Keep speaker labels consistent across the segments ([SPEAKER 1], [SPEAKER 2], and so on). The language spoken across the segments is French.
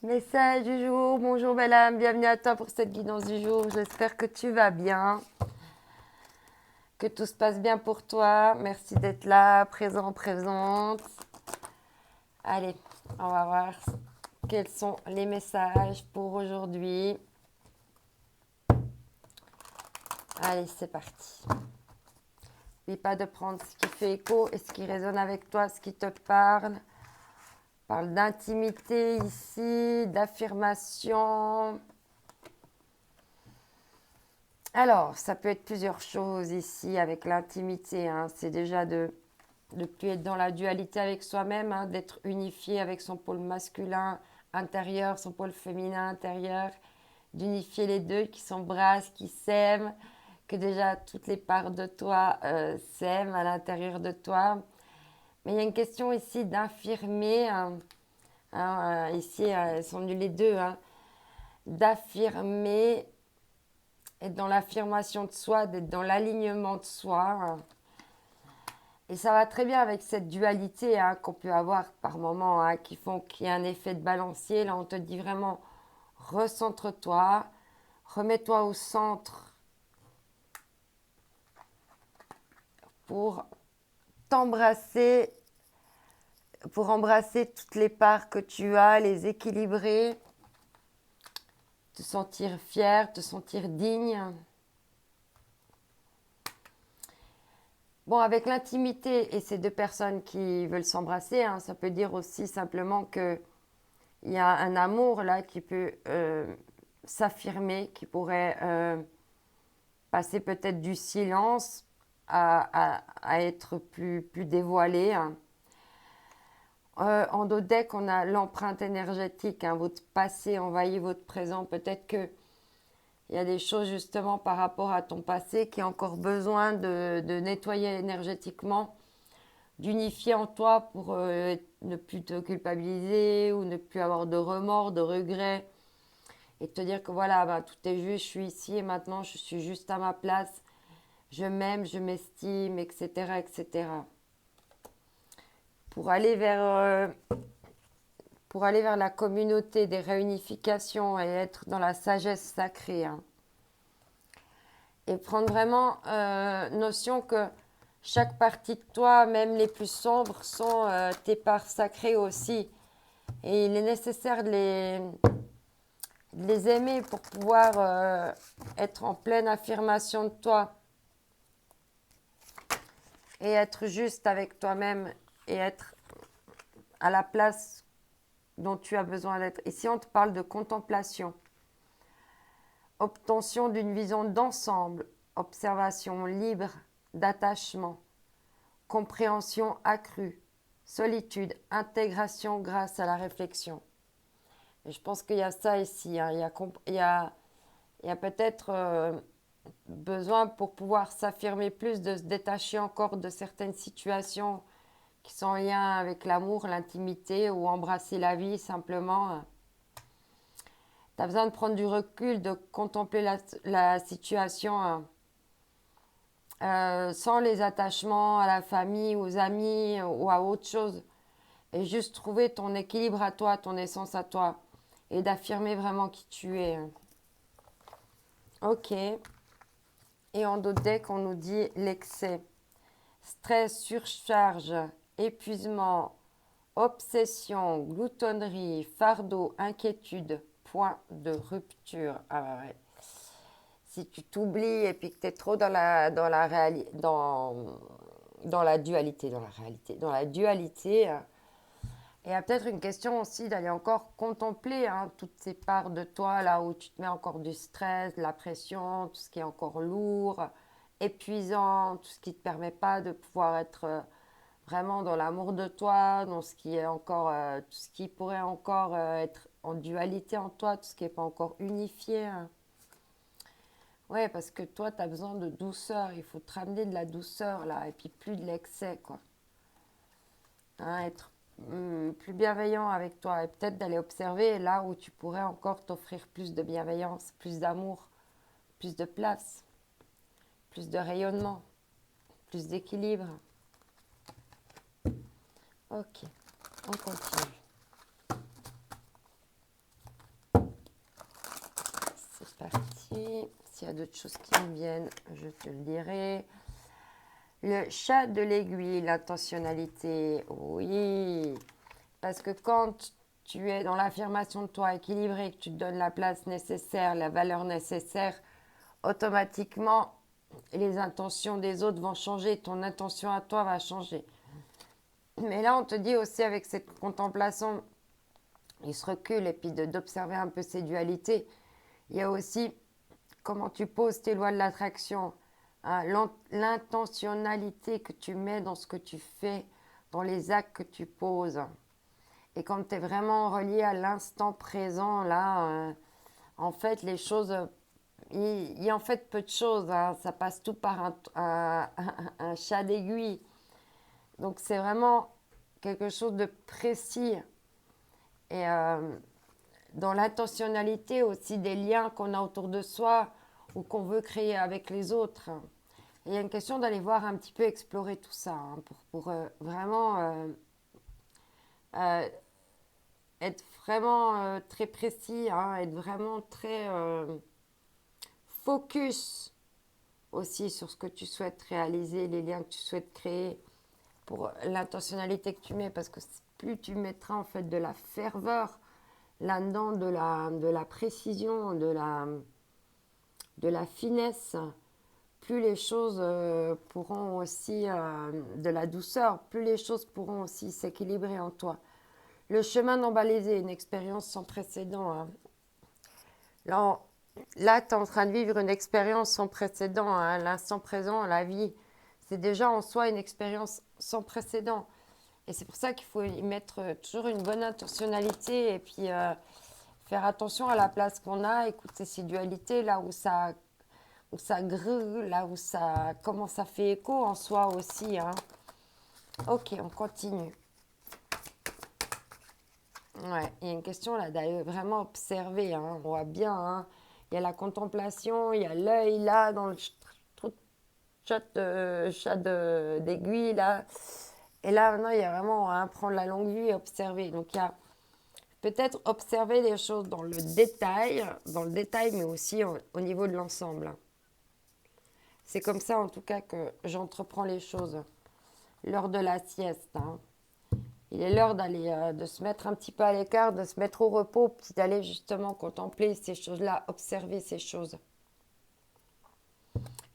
[SPEAKER 1] Message du jour, bonjour belle âme, bienvenue à toi pour cette guidance du jour. J'espère que tu vas bien, que tout se passe bien pour toi. Merci d'être là, présent, présente. Allez, on va voir quels sont les messages pour aujourd'hui. Allez, c'est parti. N'oublie pas de prendre ce qui fait écho et ce qui résonne avec toi, ce qui te parle. On parle d'intimité ici, d'affirmation. Alors, ça peut être plusieurs choses ici avec l'intimité, hein. C'est déjà de ne plus être dans la dualité avec soi-même, hein, d'être unifié avec son pôle masculin intérieur, son pôle féminin intérieur, d'unifier les deux qui s'embrassent, qui s'aiment, que déjà toutes les parts de toi s'aiment à l'intérieur de toi. Mais il y a une question ici d'infirmer, ici elles sont nues les deux, hein, d'affirmer, être dans l'affirmation de soi, d'être dans l'alignement de soi. Et ça va très bien avec cette dualité, hein, qu'on peut avoir par moments, hein, qui font qu'il y a un effet de balancier. Là, on te dit vraiment, recentre-toi, remets-toi au centre pour t'embrasser, pour embrasser toutes les parts que tu as, les équilibrer, te sentir fier, te sentir digne. Bon, avec l'intimité et ces deux personnes qui veulent s'embrasser, hein, ça peut dire aussi simplement que il y a un amour là qui peut s'affirmer, qui pourrait passer peut-être du silence à être plus dévoilé, hein. En dos deck, on a l'empreinte énergétique, hein, votre passé envahit votre présent. Peut-être qu'il y a des choses justement par rapport à ton passé qui ont encore besoin de nettoyer énergétiquement, d'unifier en toi pour ne plus te culpabiliser ou ne plus avoir de remords, de regrets. Et te dire que voilà, bah, tout est juste, je suis ici et maintenant, je suis juste à ma place, je m'aime, je m'estime, etc., etc. Pour aller pour aller vers la communauté des réunifications et être dans la sagesse sacrée, hein. Et prendre vraiment notion que chaque partie de toi, même les plus sombres, sont tes parts sacrées aussi. Et il est nécessaire de les aimer pour pouvoir être en pleine affirmation de toi et être juste avec toi-même et être à la place dont tu as besoin d'être. Ici, on te parle de contemplation, obtention d'une vision d'ensemble, observation libre d'attachement, compréhension accrue, solitude, intégration grâce à la réflexion. Et je pense qu'il y a ça ici, hein. Il y a peut-être besoin pour pouvoir s'affirmer plus, de se détacher encore de certaines situations qui sont en lien avec l'amour, l'intimité ou embrasser la vie simplement. Tu as besoin de prendre du recul, de contempler la situation sans les attachements à la famille, aux amis ou à autre chose. Et juste trouver ton équilibre à toi, ton essence à toi. Et d'affirmer vraiment qui tu es. Ok. Et en dos de deck, on nous dit l'excès. Stress, surcharge, épuisement, obsession, gloutonnerie, fardeau, inquiétude, point de rupture. Ah ouais. Si tu t'oublies et puis que tu es trop dans la dualité, dans la dualité, il y a peut-être une question aussi d'aller encore contempler, hein, toutes ces parts de toi là où tu te mets encore du stress, de la pression, tout ce qui est encore lourd, épuisant, tout ce qui ne te permet pas de pouvoir être vraiment dans l'amour de toi, dans ce qui est encore, tout ce qui pourrait encore être en dualité en toi, tout ce qui n'est pas encore unifié, hein. Ouais, parce que toi, tu as besoin de douceur, il faut te ramener de la douceur là, et puis plus de l'excès, quoi. Hein, être plus bienveillant avec toi et peut-être d'aller observer là où tu pourrais encore t'offrir plus de bienveillance, plus d'amour, plus de place, plus de rayonnement, plus d'équilibre. Ok, on continue. parti. S'il y a d'autres choses qui me viennent, je te le dirai. Le chat de l'aiguille, l'intentionnalité. Oui, parce que quand tu es dans l'affirmation de toi équilibré, que tu te donnes la place nécessaire, la valeur nécessaire, automatiquement, les intentions des autres vont changer, ton intention à toi va changer. Mais là, on te dit aussi avec cette contemplation, il se recule et puis d'observer un peu ces dualités. Il y a aussi comment tu poses tes lois de l'attraction, hein, l'intentionnalité que tu mets dans ce que tu fais, dans les actes que tu poses. Et quand tu es vraiment relié à l'instant présent, là, en fait, les choses, il y a en fait peu de choses, hein, ça passe tout par un chat d'aiguille. Donc c'est vraiment quelque chose de précis. Et dans l'intentionnalité aussi des liens qu'on a autour de soi ou qu'on veut créer avec les autres. Et il y a une question d'aller voir un petit peu explorer tout ça hein, pour vraiment euh, être vraiment très précis, hein, être vraiment très focus aussi sur ce que tu souhaites réaliser, les liens que tu souhaites créer pour l'intentionnalité que tu mets parce que plus tu mettras en fait de la ferveur là-dedans, de la précision, de la finesse, plus les choses pourront aussi, de la douceur, plus les choses pourront aussi s'équilibrer en toi. Le chemin d'Embalaisé, une expérience sans précédent. Hein. Là tu es en train de vivre une expérience sans précédent. Hein. L'instant présent, la vie, c'est déjà en soi une expérience sans précédent. Et c'est pour ça qu'il faut y mettre toujours une bonne intentionnalité et puis faire attention à la place qu'on a, écouter ces dualités là où ça grue, là où comment ça fait écho en soi aussi. Hein. Ok, on continue. Ouais, il y a une question là d'aller vraiment observer. Hein. On voit bien, hein. Il y a la contemplation, il y a l'œil là dans le chat d'aiguille là. Et là maintenant il y a vraiment à prendre la longue vue et observer. Donc il y a peut-être observer les choses dans le détail mais aussi au niveau de l'ensemble. C'est comme ça en tout cas que j'entreprends les choses. L'heure de la sieste. Hein. Il est l'heure de se mettre un petit peu à l'écart, de se mettre au repos, puis d'aller justement contempler ces choses-là, observer ces choses.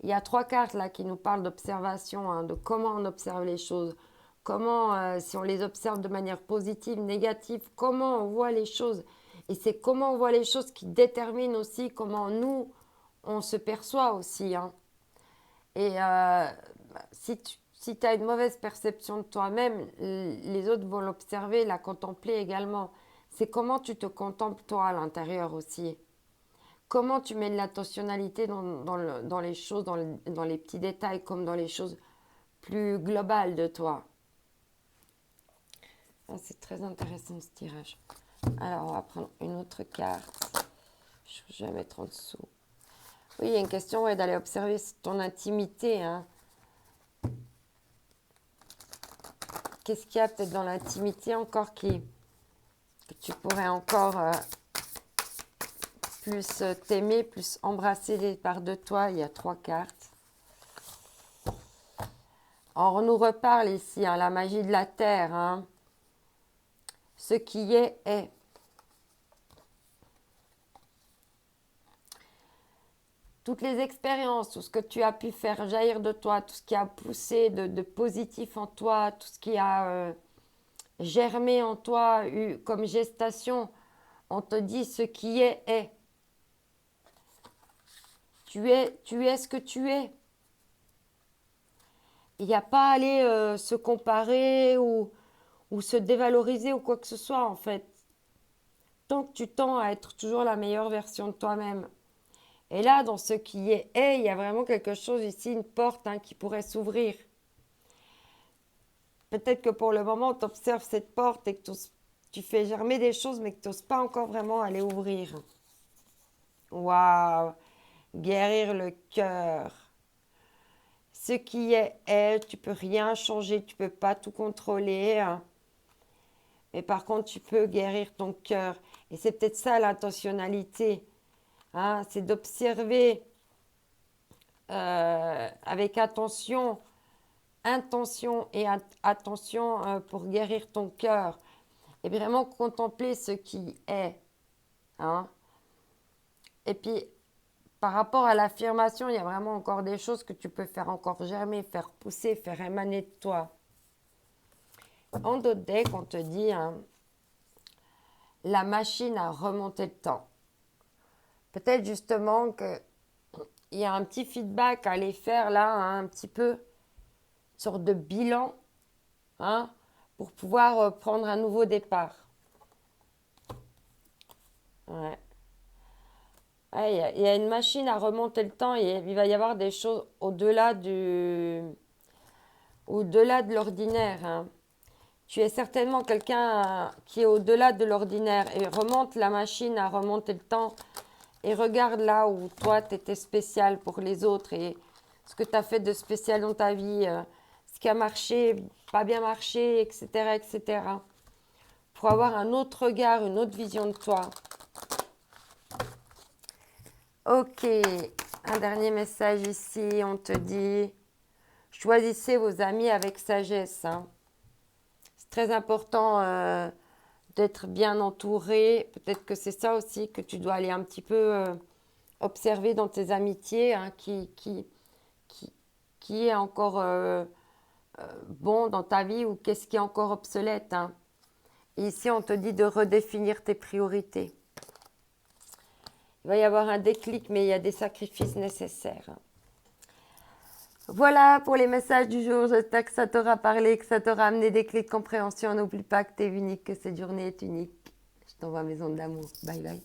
[SPEAKER 1] Il y a 3 cartes là qui nous parlent d'observation, hein, de comment on observe les choses, comment, si on les observe de manière positive, négative, comment on voit les choses. Et c'est comment on voit les choses qui détermine aussi comment nous, on se perçoit aussi. Hein. Et si tu as une mauvaise perception de toi-même, les autres vont l'observer, la contempler également. C'est comment tu te contemples toi à l'intérieur aussi. Comment tu mets de l'intentionnalité dans les choses, dans les petits détails, comme dans les choses plus globales de toi. Ah, c'est très intéressant ce tirage. Alors, on va prendre une autre carte. Je vais mettre en dessous. Oui, il y a une question d'aller observer ton intimité. Hein. Qu'est-ce qu'il y a peut-être dans l'intimité encore que tu pourrais encore plus t'aimer, plus embrasser les parts de toi. Il y a 3 cartes. On nous reparle ici, hein, la magie de la terre. Hein. Ce qui est, est. Toutes les expériences, tout ce que tu as pu faire jaillir de toi, tout ce qui a poussé de positif en toi, tout ce qui a germé en toi, eu comme gestation, on te dit ce qui est, est. Tu es ce que tu es. Il n'y a pas à aller se comparer ou se dévaloriser ou quoi que ce soit en fait. Tant que tu tends à être toujours la meilleure version de toi-même. Et là, dans ce qui est, il y a vraiment quelque chose ici, une porte hein, qui pourrait s'ouvrir. Peut-être que pour le moment, tu observes cette porte et que tu fais germer des choses, mais que tu n'oses pas encore vraiment aller ouvrir. Waouh! Guérir le cœur. Ce qui est, tu peux rien changer, tu peux pas tout contrôler. Hein. Mais par contre, tu peux guérir ton cœur. Et c'est peut-être ça l'intentionnalité. hein, c'est d'observer avec intention et attention pour guérir ton cœur et vraiment contempler ce qui est. Hein. Et puis, par rapport à l'affirmation, il y a vraiment encore des choses que tu peux faire encore germer, faire pousser, faire émaner de toi. En d'autres decks, on te dit hein, la machine à remonter le temps. Peut-être justement qu'il y a un petit feedback à aller faire là, hein, un petit peu, une sorte de bilan, hein, pour pouvoir prendre un nouveau départ. Ouais. Ouais, il y a une machine à remonter le temps et il va y avoir des choses au-delà de l'ordinaire. Hein. Tu es certainement quelqu'un qui est au-delà de l'ordinaire et remonte la machine à remonter le temps et regarde là où toi, tu étais spécial pour les autres et ce que tu as fait de spécial dans ta vie, ce qui a marché, pas bien marché, etc., etc. Pour avoir un autre regard, une autre vision de toi. Ok, un dernier message ici, on te dit, choisissez vos amis avec sagesse. Hein. C'est très important d'être bien entouré. Peut-être que c'est ça aussi que tu dois aller un petit peu observer dans tes amitiés, hein, qui est encore bon dans ta vie ou qu'est-ce qui est encore obsolète. Hein. Et ici, on te dit de redéfinir tes priorités. Il va y avoir un déclic, mais il y a des sacrifices nécessaires. Voilà pour les messages du jour. J'espère que ça t'aura parlé, que ça t'aura amené des clés de compréhension. N'oublie pas que tu es unique, que cette journée est unique. Je t'envoie mes ondes d'amour. Bye bye.